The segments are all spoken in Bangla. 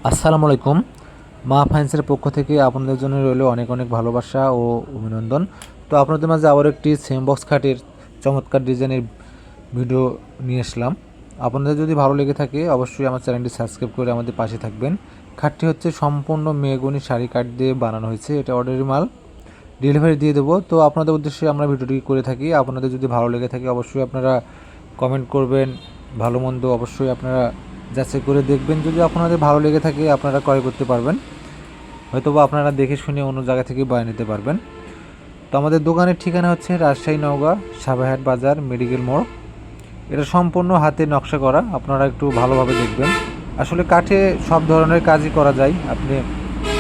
আসসালামু আলাইকুম। মা ফাইন্সের পক্ষ থেকে আপনাদের জন্য রইল অনেক অনেক ভালোবাসা ও অভিনন্দন। তো আপনাদের মাঝে আবার একটি সেম বক্স খাটের চমৎকার ডিজাইনের ভিডিও নিয়ে আসলাম। আপনাদের যদি ভালো লেগে থাকে অবশ্যই আমার চ্যানেলটি সাবস্ক্রাইব করে আমাদের পাশে থাকবেন। খাটটি হচ্ছে সম্পূর্ণ মেহগনি শাড়ি কাঠ দিয়ে বানানো হয়েছে। এটা অর্ডারি মাল, ডেলিভারি দিয়ে দেবো। তো আপনাদের উদ্দেশ্যে আমরা ভিডিওটি করে থাকি। আপনাদের যদি ভালো লেগে থাকে অবশ্যই আপনারা কমেন্ট করবেন, ভালো মন্দ অবশ্যই আপনারা যাচাই করে দেখবেন। যদি আপনাদের ভালো লেগে থাকে আপনারা ক্রয় করতে পারবেন, হয়তোবা আপনারা দেখে শুনে অন্য জায়গা থেকে বানিয়ে নিতে পারবেন। তো আমাদের দোকানের ঠিকানা হচ্ছে রাজশাহী নওগাঁ সাভারহাট বাজার মেডিকেল মোড়। এটা সম্পূর্ণ হাতে নকশা করা, আপনারা একটু ভালোভাবে দেখবেন। আসলে কাঠে সব ধরনের কাজই করা যায়, আপনি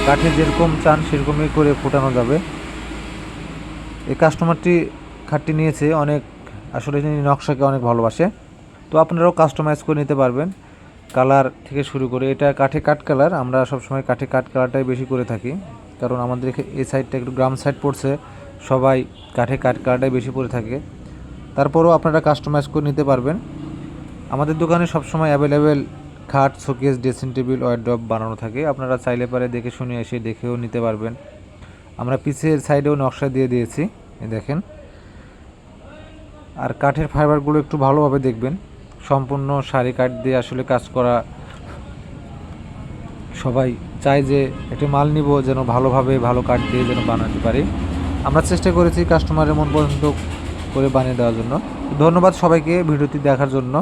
কাঠে যেরকম চান সেরকমই করে ফোটানো যাবে। এই কাস্টমারটি খাটটি নিয়েছে অনেক, আসলে তিনি নকশাকে অনেক ভালোবাসে। তো আপনারাও কাস্টমাইজ করে নিতে পারবেন, কালার থেকে শুরু করে। এটা কাঠে কাট কালার, আমরা সবসময় কাঠে কাট কালারটাই বেশি করে থাকি, কারণ আমাদের এই সাইডটা একটু গ্রাম সাইড পড়ছে, সবাই কাঠে কাট কালারটাই বেশি পরে থাকে। তারপরেও আপনারা কাস্টমাইজ করে নিতে পারবেন। আমাদের দোকানে সবসময় অ্যাভেলেবেল খাট, শোকেস, ড্রেসিং টেবিল, ওয়ারড্রপ বানানো থাকে। আপনারা চাইলে পারে দেখে শুনে এসে দেখেও নিতে পারবেন। আমরা পিছের সাইডেও নকশা দিয়ে দিয়েছি, দেখেন। আর কাঠের ফাইবারগুলো একটু ভালোভাবে দেখবেন, সম্পূর্ণ শাড়ি কাঠ দিয়ে আসলে কাজ করা। সবাই চায় যে একটি মাল নিব যেন ভালোভাবে ভালো কাঠ দিয়ে যেন বানাতে পারি। আমরা চেষ্টা করেছি কাস্টমারের মন পছন্দ করে বানিয়ে দেওয়ার জন্য। ধন্যবাদ সবাইকে ভিডিওটি দেখার জন্য।